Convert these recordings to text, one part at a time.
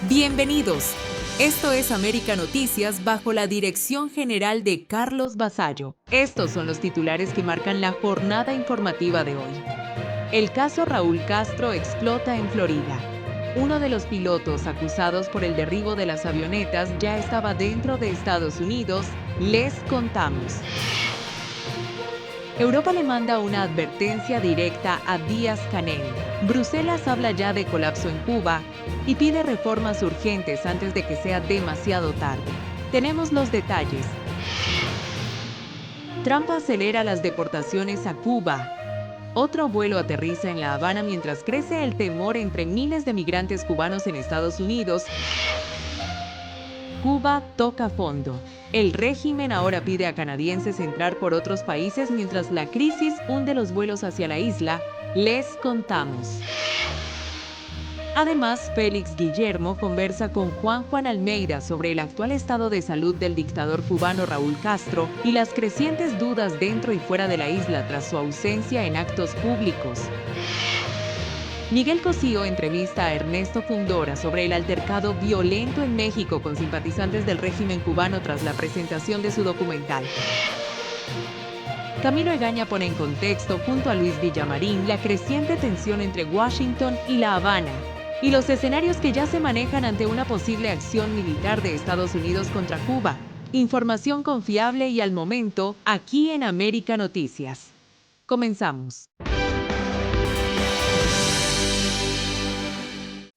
Bienvenidos. Esto es América Noticias bajo la dirección general de Carlos Vasallo. Estos son los titulares que marcan la jornada informativa de hoy. El caso Raúl Castro explota en Florida. Uno de los pilotos acusados por el derribo de las avionetas ya estaba dentro de Estados Unidos. Les contamos. Europa le manda una advertencia directa a Díaz-Canel. Bruselas habla ya de colapso en Cuba y pide reformas urgentes antes de que sea demasiado tarde. Tenemos los detalles. Trump acelera las deportaciones a Cuba. Otro vuelo aterriza en La Habana mientras crece el temor entre miles de migrantes cubanos en Estados Unidos. Cuba toca fondo. El régimen ahora pide a canadienses entrar por otros países mientras la crisis hunde los vuelos hacia la isla. Les contamos. Además, Félix Guillermo conversa con Juan Almeida sobre el actual estado de salud del dictador cubano Raúl Castro y las crecientes dudas dentro y fuera de la isla tras su ausencia en actos públicos. Miguel Cosío entrevista a Ernesto Fundora sobre el altercado violento en México con simpatizantes del régimen cubano tras la presentación de su documental. Camilo Egaña pone en contexto, junto a Luis Villamarín, la creciente tensión entre Washington y La Habana y los escenarios que ya se manejan ante una posible acción militar de Estados Unidos contra Cuba. Información confiable y al momento, aquí en América Noticias. Comenzamos.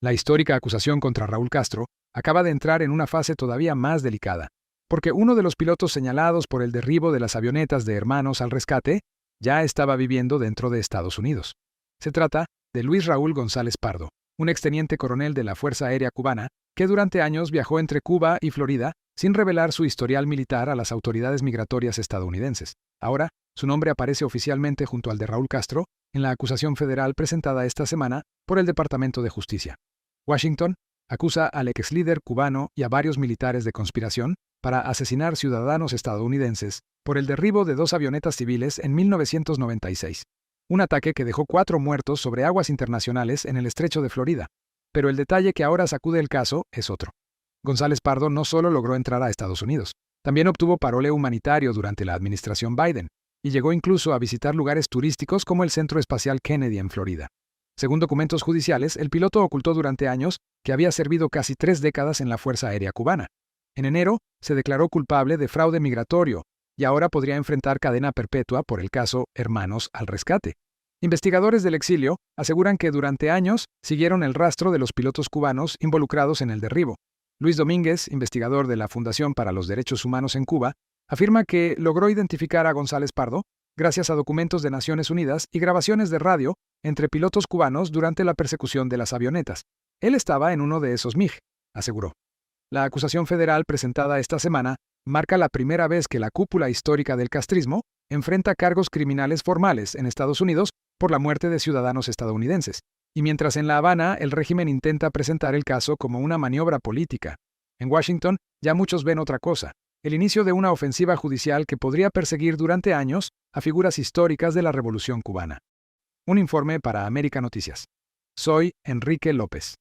La histórica acusación contra Raúl Castro acaba de entrar en una fase todavía más delicada, porque uno de los pilotos señalados por el derribo de las avionetas de Hermanos al Rescate ya estaba viviendo dentro de Estados Unidos. Se trata de Luis Raúl González Pardo, un exteniente coronel de la Fuerza Aérea Cubana que durante años viajó entre Cuba y Florida sin revelar su historial militar a las autoridades migratorias estadounidenses. Ahora, su nombre aparece oficialmente junto al de Raúl Castro en la acusación federal presentada esta semana por el Departamento de Justicia. Washington acusa al ex líder cubano y a varios militares de conspiración para asesinar ciudadanos estadounidenses por el derribo de 2 avionetas civiles en 1996. Un ataque que dejó 4 muertos sobre aguas internacionales en el estrecho de Florida. Pero el detalle que ahora sacude el caso es otro. González Pardo no solo logró entrar a Estados Unidos, también obtuvo parole humanitario durante la administración Biden y llegó incluso a visitar lugares turísticos como el Centro Espacial Kennedy en Florida. Según documentos judiciales, el piloto ocultó durante años que había servido casi 3 décadas en la Fuerza Aérea Cubana. En enero, se declaró culpable de fraude migratorio y ahora podría enfrentar cadena perpetua por el caso Hermanos al Rescate. Investigadores del exilio aseguran que durante años siguieron el rastro de los pilotos cubanos involucrados en el derribo. Luis Domínguez, investigador de la Fundación para los Derechos Humanos en Cuba, afirma que logró identificar a González Pardo gracias a documentos de Naciones Unidas y grabaciones de radio entre pilotos cubanos durante la persecución de las avionetas. Él estaba en uno de esos MiG, aseguró. La acusación federal presentada esta semana marca la primera vez que la cúpula histórica del castrismo enfrenta cargos criminales formales en Estados Unidos por la muerte de ciudadanos estadounidenses, y mientras en La Habana el régimen intenta presentar el caso como una maniobra política. En Washington ya muchos ven otra cosa, el inicio de una ofensiva judicial que podría perseguir durante años a figuras históricas de la Revolución cubana. Un informe para América Noticias. Soy Enrique López.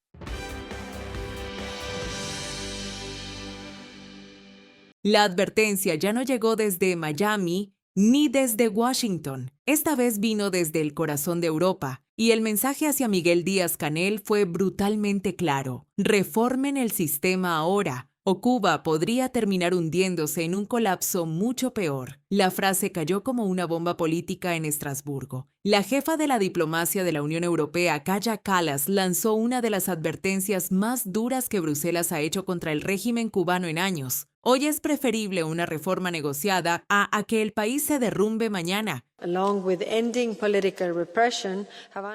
La advertencia ya no llegó desde Miami ni desde Washington. Esta vez vino desde el corazón de Europa, y el mensaje hacia Miguel Díaz-Canel fue brutalmente claro. Reformen el sistema ahora, o Cuba podría terminar hundiéndose en un colapso mucho peor. La frase cayó como una bomba política en Estrasburgo. La jefa de la diplomacia de la Unión Europea, Kaja Kallas, lanzó una de las advertencias más duras que Bruselas ha hecho contra el régimen cubano en años. Hoy es preferible una reforma negociada a que el país se derrumbe mañana.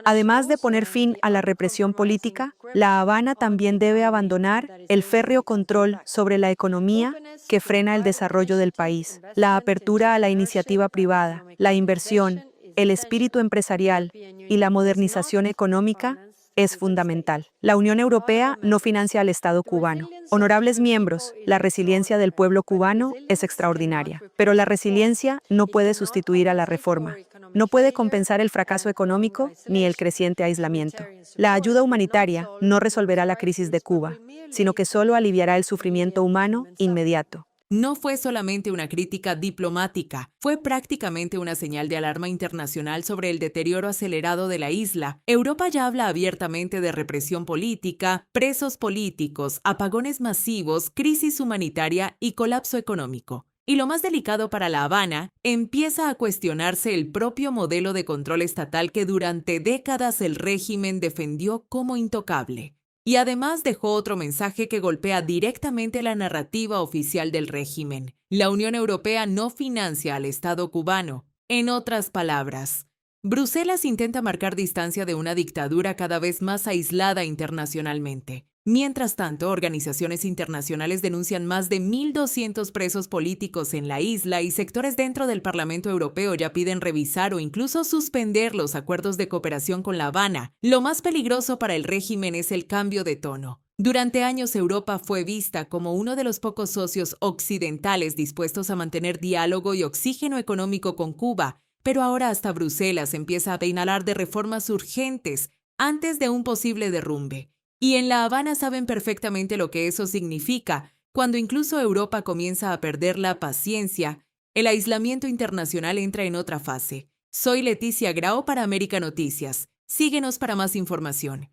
Además de poner fin a la represión política, La Habana también debe abandonar el férreo control sobre la economía que frena el desarrollo del país, la apertura a la iniciativa privada, la inversión, el espíritu empresarial y la modernización económica es fundamental. La Unión Europea no financia al Estado cubano. Honorables miembros, la resiliencia del pueblo cubano es extraordinaria, pero la resiliencia no puede sustituir a la reforma. no puede compensar el fracaso económico ni el creciente aislamiento. La ayuda humanitaria no resolverá la crisis de Cuba, sino que solo aliviará el sufrimiento humano inmediato. No fue solamente una crítica diplomática, fue prácticamente una señal de alarma internacional sobre el deterioro acelerado de la isla. Europa ya habla abiertamente de represión política, presos políticos, apagones masivos, crisis humanitaria y colapso económico. Y lo más delicado para La Habana, empieza a cuestionarse el propio modelo de control estatal que durante décadas el régimen defendió como intocable. Y además dejó otro mensaje que golpea directamente la narrativa oficial del régimen. La Unión Europea no financia al Estado cubano. En otras palabras, Bruselas intenta marcar distancia de una dictadura cada vez más aislada internacionalmente. Mientras tanto, organizaciones internacionales denuncian más de 1.200 presos políticos en la isla y sectores dentro del Parlamento Europeo ya piden revisar o incluso suspender los acuerdos de cooperación con La Habana. Lo más peligroso para el régimen es el cambio de tono. Durante años Europa fue vista como uno de los pocos socios occidentales dispuestos a mantener diálogo y oxígeno económico con Cuba, pero ahora hasta Bruselas empieza a inhalar de reformas urgentes antes de un posible derrumbe. Y en La Habana saben perfectamente lo que eso significa. Cuando incluso Europa comienza a perder la paciencia, el aislamiento internacional entra en otra fase. Soy Leticia Grau para América Noticias. Síguenos para más información.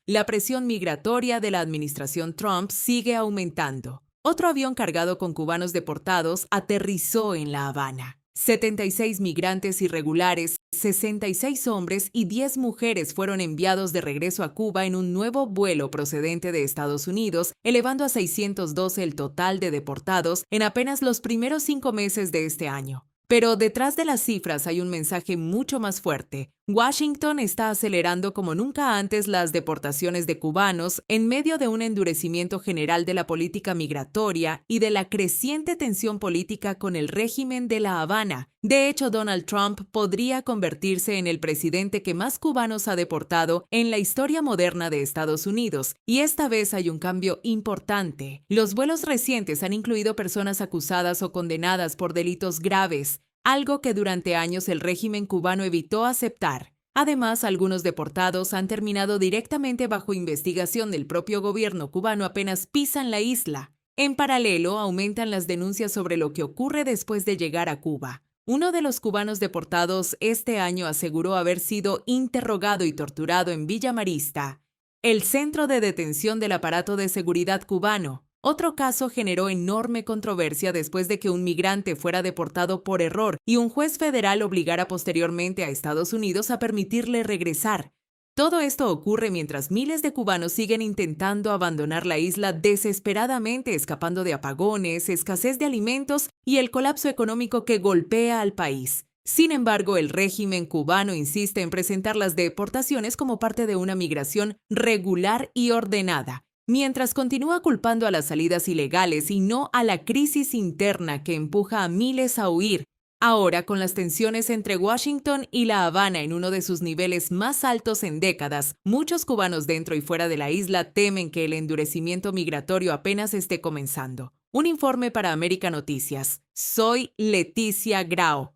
La presión migratoria de la administración Trump sigue aumentando. Otro avión cargado con cubanos deportados aterrizó en La Habana. 76 migrantes irregulares, 66 hombres y 10 mujeres fueron enviados de regreso a Cuba en un nuevo vuelo procedente de Estados Unidos, elevando a 612 el total de deportados en apenas los primeros 5 meses de este año. Pero detrás de las cifras hay un mensaje mucho más fuerte. Washington está acelerando como nunca antes las deportaciones de cubanos en medio de un endurecimiento general de la política migratoria y de la creciente tensión política con el régimen de La Habana. De hecho, Donald Trump podría convertirse en el presidente que más cubanos ha deportado en la historia moderna de Estados Unidos. Y esta vez hay un cambio importante. Los vuelos recientes han incluido personas acusadas o condenadas por delitos graves, algo que durante años el régimen cubano evitó aceptar. Además, algunos deportados han terminado directamente bajo investigación del propio gobierno cubano apenas pisan la isla. En paralelo, aumentan las denuncias sobre lo que ocurre después de llegar a Cuba. Uno de los cubanos deportados este año aseguró haber sido interrogado y torturado en Villa Marista, el centro de detención del aparato de seguridad cubano. Otro caso generó enorme controversia después de que un migrante fuera deportado por error y un juez federal obligara posteriormente a Estados Unidos a permitirle regresar. Todo esto ocurre mientras miles de cubanos siguen intentando abandonar la isla desesperadamente, escapando de apagones, escasez de alimentos y el colapso económico que golpea al país. Sin embargo, el régimen cubano insiste en presentar las deportaciones como parte de una migración regular y ordenada, mientras continúa culpando a las salidas ilegales y no a la crisis interna que empuja a miles a huir. Ahora, con las tensiones entre Washington y La Habana en uno de sus niveles más altos en décadas, muchos cubanos dentro y fuera de la isla temen que el endurecimiento migratorio apenas esté comenzando. Un informe para América Noticias. Soy Leticia Grau.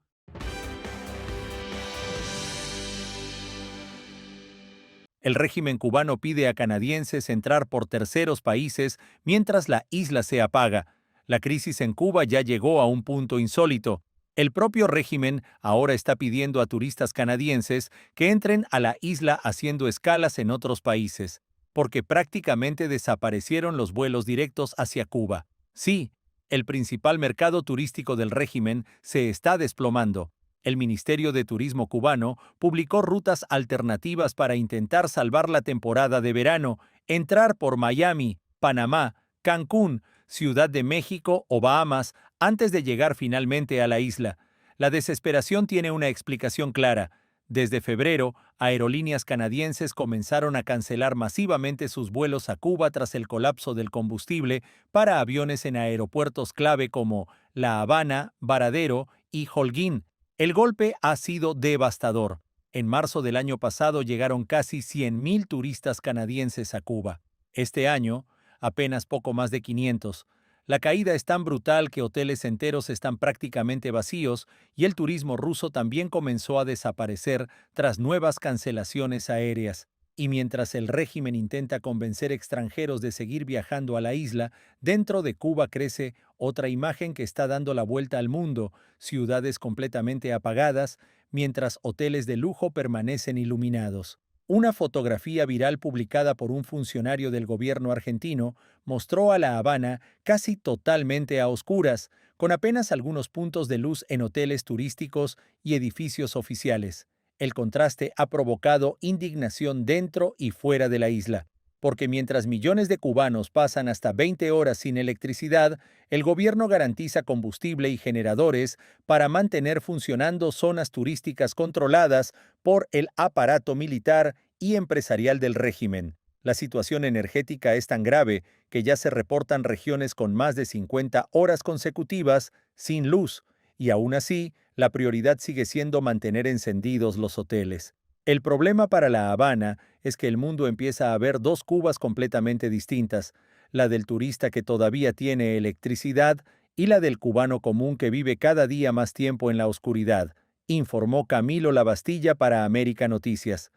El régimen cubano pide a canadienses entrar por terceros países mientras la isla se apaga. La crisis en Cuba ya llegó a un punto insólito. El propio régimen ahora está pidiendo a turistas canadienses que entren a la isla haciendo escalas en otros países, porque prácticamente desaparecieron los vuelos directos hacia Cuba. Sí, el principal mercado turístico del régimen se está desplomando. El Ministerio de Turismo cubano publicó rutas alternativas para intentar salvar la temporada de verano, entrar por Miami, Panamá, Cancún, Ciudad de México o Bahamas antes de llegar finalmente a la isla. La desesperación tiene una explicación clara. Desde febrero, aerolíneas canadienses comenzaron a cancelar masivamente sus vuelos a Cuba tras el colapso del combustible para aviones en aeropuertos clave como La Habana, Varadero y Holguín. El golpe ha sido devastador. En marzo del año pasado llegaron casi 100,000 turistas canadienses a Cuba. Este año, apenas poco más de 500. La caída es tan brutal que hoteles enteros están prácticamente vacíos y el turismo ruso también comenzó a desaparecer tras nuevas cancelaciones aéreas. Y mientras el régimen intenta convencer extranjeros de seguir viajando a la isla, dentro de Cuba crece otra imagen que está dando la vuelta al mundo: ciudades completamente apagadas, mientras hoteles de lujo permanecen iluminados. Una fotografía viral publicada por un funcionario del gobierno argentino mostró a La Habana casi totalmente a oscuras, con apenas algunos puntos de luz en hoteles turísticos y edificios oficiales. El contraste ha provocado indignación dentro y fuera de la isla, porque mientras millones de cubanos pasan hasta 20 horas sin electricidad, el gobierno garantiza combustible y generadores para mantener funcionando zonas turísticas controladas por el aparato militar y empresarial del régimen. La situación energética es tan grave que ya se reportan regiones con más de 50 horas consecutivas sin luz, y aún así, la prioridad sigue siendo mantener encendidos los hoteles. El problema para La Habana es que el mundo empieza a ver dos Cubas completamente distintas: la del turista que todavía tiene electricidad y la del cubano común que vive cada día más tiempo en la oscuridad, informó Camilo Lavastilla para América Noticias.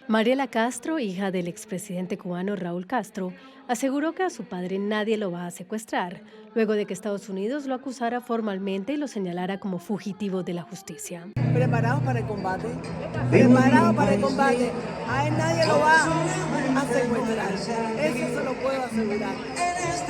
Mariela Castro, hija del expresidente cubano Raúl Castro, aseguró que a su padre nadie lo va a secuestrar, luego de que Estados Unidos lo acusara formalmente y lo señalara como fugitivo de la justicia. Preparados para el combate, preparados para el combate. A él nadie lo va a secuestrar, eso se lo puedo asegurar.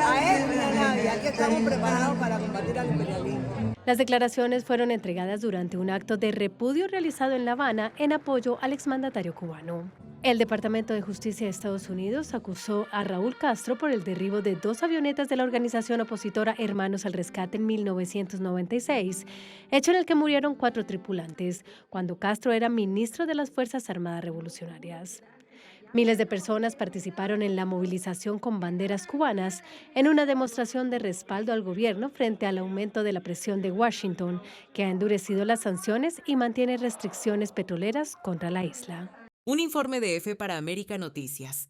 A él ni a nadie, aquí estamos preparados para combatir al imperialismo. Las declaraciones fueron entregadas durante un acto de repudio realizado en La Habana en apoyo al exmandatario cubano. El Departamento de Justicia de Estados Unidos acusó a Raúl Castro por el derribo de 2 avionetas de la organización opositora Hermanos al Rescate en 1996, hecho en el que murieron 4 tripulantes, cuando Castro era ministro de las Fuerzas Armadas Revolucionarias. Miles de personas participaron en la movilización con banderas cubanas en una demostración de respaldo al gobierno frente al aumento de la presión de Washington, que ha endurecido las sanciones y mantiene restricciones petroleras contra la isla. Un informe de EFE para América Noticias.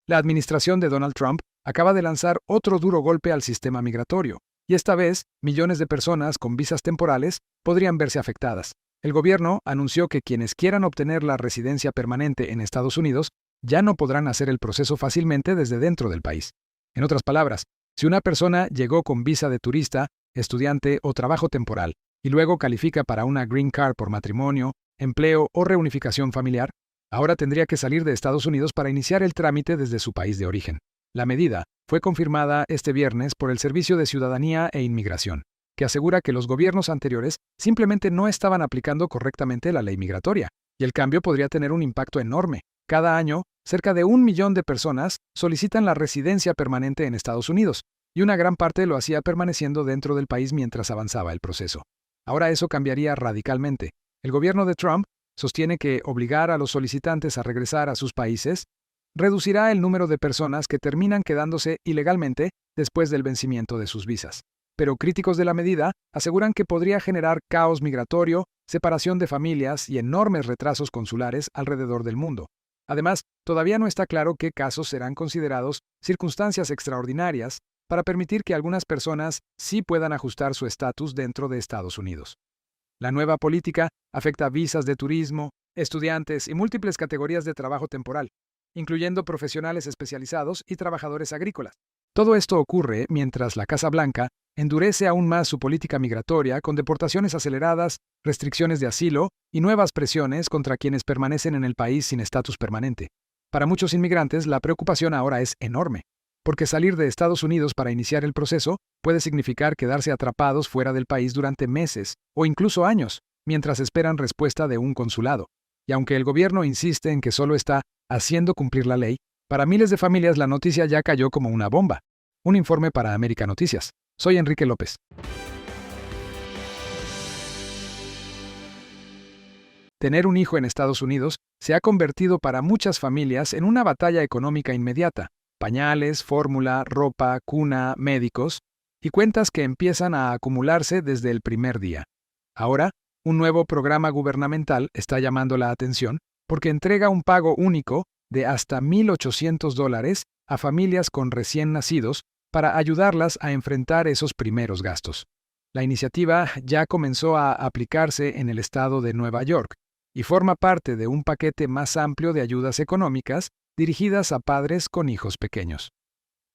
La administración de Donald Trump acaba de lanzar otro duro golpe al sistema migratorio, y esta vez millones de personas con visas temporales podrían verse afectadas. El gobierno anunció que quienes quieran obtener la residencia permanente en Estados Unidos ya no podrán hacer el proceso fácilmente desde dentro del país. En otras palabras, si una persona llegó con visa de turista, estudiante o trabajo temporal y luego califica para una Green Card por matrimonio, empleo o reunificación familiar, ahora tendría que salir de Estados Unidos para iniciar el trámite desde su país de origen. La medida fue confirmada este viernes por el Servicio de Ciudadanía e Inmigración, que asegura que los gobiernos anteriores simplemente no estaban aplicando correctamente la ley migratoria, y el cambio podría tener un impacto enorme. Cada año, cerca de 1 millón de personas solicitan la residencia permanente en Estados Unidos, y una gran parte lo hacía permaneciendo dentro del país mientras avanzaba el proceso. Ahora eso cambiaría radicalmente. El gobierno de Trump sostiene que obligar a los solicitantes a regresar a sus países reducirá el número de personas que terminan quedándose ilegalmente después del vencimiento de sus visas. Pero críticos de la medida aseguran que podría generar caos migratorio, separación de familias y enormes retrasos consulares alrededor del mundo. Además, todavía no está claro qué casos serán considerados circunstancias extraordinarias para permitir que algunas personas sí puedan ajustar su estatus dentro de Estados Unidos. La nueva política afecta visas de turismo, estudiantes y múltiples categorías de trabajo temporal, incluyendo profesionales especializados y trabajadores agrícolas. Todo esto ocurre mientras la Casa Blanca endurece aún más su política migratoria con deportaciones aceleradas, restricciones de asilo y nuevas presiones contra quienes permanecen en el país sin estatus permanente. Para muchos inmigrantes, la preocupación ahora es enorme, porque salir de Estados Unidos para iniciar el proceso puede significar quedarse atrapados fuera del país durante meses o incluso años, mientras esperan respuesta de un consulado. Y aunque el gobierno insiste en que solo está haciendo cumplir la ley, para miles de familias la noticia ya cayó como una bomba. Un informe para América Noticias. Soy Enrique López. Tener un hijo en Estados Unidos se ha convertido para muchas familias en una batalla económica inmediata. Pañales, fórmula, ropa, cuna, médicos y cuentas que empiezan a acumularse desde el primer día. Ahora, Un nuevo programa gubernamental está llamando la atención porque entrega un pago único de hasta $1,800 a familias con recién nacidos para ayudarlas a enfrentar esos primeros gastos. La iniciativa ya comenzó a aplicarse en el estado de Nueva York y forma parte de un paquete más amplio de ayudas económicas dirigidas a padres con hijos pequeños.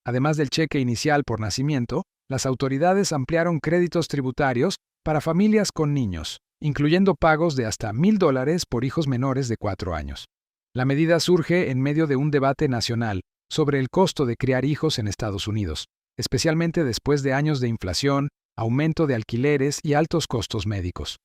Además del cheque inicial por nacimiento, las autoridades ampliaron créditos tributarios para familias con niños, incluyendo pagos de hasta $1,000 por hijos menores de 4 años. La medida surge en medio de un debate nacional sobre el costo de criar hijos en Estados Unidos, especialmente después de años de inflación, aumento de alquileres y altos costos médicos.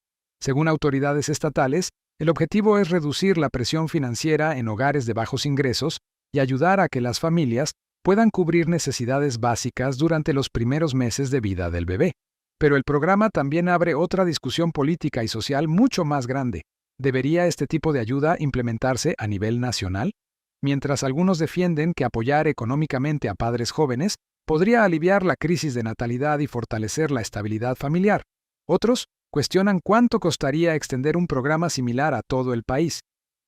Según autoridades estatales, el objetivo es reducir la presión financiera en hogares de bajos ingresos y ayudar a que las familias puedan cubrir necesidades básicas durante los primeros meses de vida del bebé. Pero el programa también abre otra discusión política y social mucho más grande. ¿Debería este tipo de ayuda implementarse a nivel nacional? Mientras algunos defienden que apoyar económicamente a padres jóvenes podría aliviar la crisis de natalidad y fortalecer la estabilidad familiar, otros cuestionan cuánto costaría extender un programa similar a todo el país.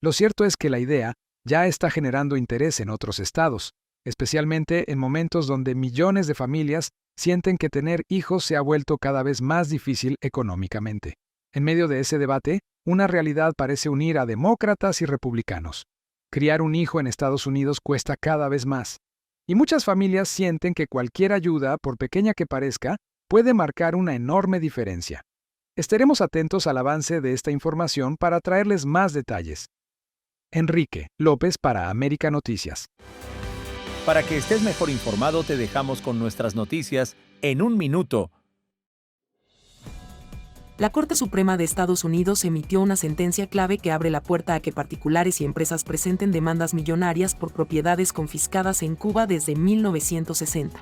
Lo cierto es que la idea ya está generando interés en otros estados, especialmente en momentos donde millones de familias sienten que tener hijos se ha vuelto cada vez más difícil económicamente. En medio de ese debate, una realidad parece unir a demócratas y republicanos. Criar un hijo en Estados Unidos cuesta cada vez más, y muchas familias sienten que cualquier ayuda, por pequeña que parezca, puede marcar una enorme diferencia. Estaremos atentos al avance de esta información para traerles más detalles. Enrique López para América Noticias. Para que estés mejor informado, te dejamos con nuestras noticias en un minuto. La Corte Suprema de Estados Unidos emitió una sentencia clave que abre la puerta a que particulares y empresas presenten demandas millonarias por propiedades confiscadas en Cuba desde 1960.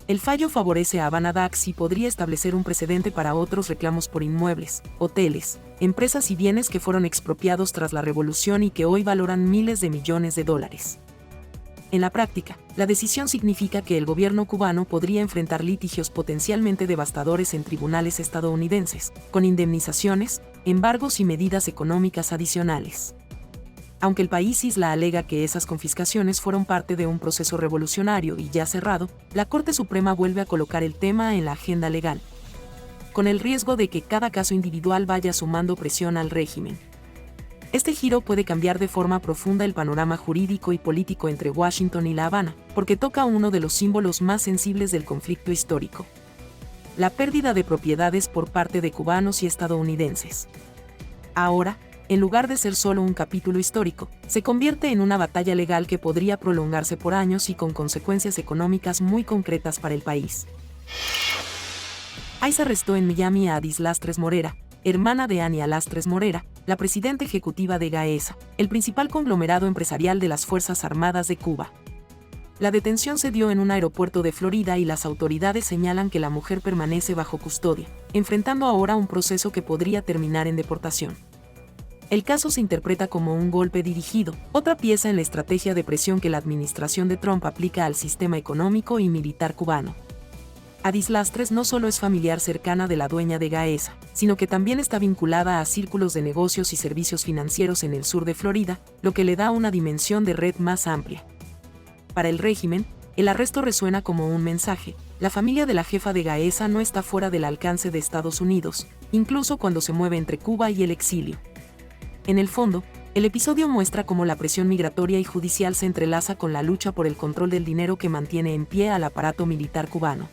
El fallo favorece a Havana Dax y podría establecer un precedente para otros reclamos por inmuebles, hoteles, empresas y bienes que fueron expropiados tras la revolución y que hoy valoran miles de millones de dólares. En la práctica, la decisión significa que el gobierno cubano podría enfrentar litigios potencialmente devastadores en tribunales estadounidenses, con indemnizaciones, embargos y medidas económicas adicionales. Aunque el país isla alega que esas confiscaciones fueron parte de un proceso revolucionario y ya cerrado, la Corte Suprema vuelve a colocar el tema en la agenda legal, con el riesgo de que cada caso individual vaya sumando presión al régimen. Este giro puede cambiar de forma profunda el panorama jurídico y político entre Washington y La Habana, porque toca uno de los símbolos más sensibles del conflicto histórico: la pérdida de propiedades por parte de cubanos y estadounidenses. Ahora, en lugar de ser solo un capítulo histórico, se convierte en una batalla legal que podría prolongarse por años y con consecuencias económicas muy concretas para el país. ICE arrestó en Miami a Adis Lastres Morera, hermana de Ania Lastres Morera, la presidenta ejecutiva de Gaesa, el principal conglomerado empresarial de las Fuerzas Armadas de Cuba. La detención se dio en un aeropuerto de Florida y las autoridades señalan que la mujer permanece bajo custodia, enfrentando ahora un proceso que podría terminar en deportación. El caso se interpreta como un golpe dirigido, otra pieza en la estrategia de presión que la administración de Trump aplica al sistema económico y militar cubano. Adis Lastres no solo es familiar cercana de la dueña de Gaesa, sino que también está vinculada a círculos de negocios y servicios financieros en el sur de Florida, lo que le da una dimensión de red más amplia. Para el régimen, el arresto resuena como un mensaje: la familia de la jefa de Gaesa no está fuera del alcance de Estados Unidos, incluso cuando se mueve entre Cuba y el exilio. En el fondo, el episodio muestra cómo la presión migratoria y judicial se entrelaza con la lucha por el control del dinero que mantiene en pie al aparato militar cubano.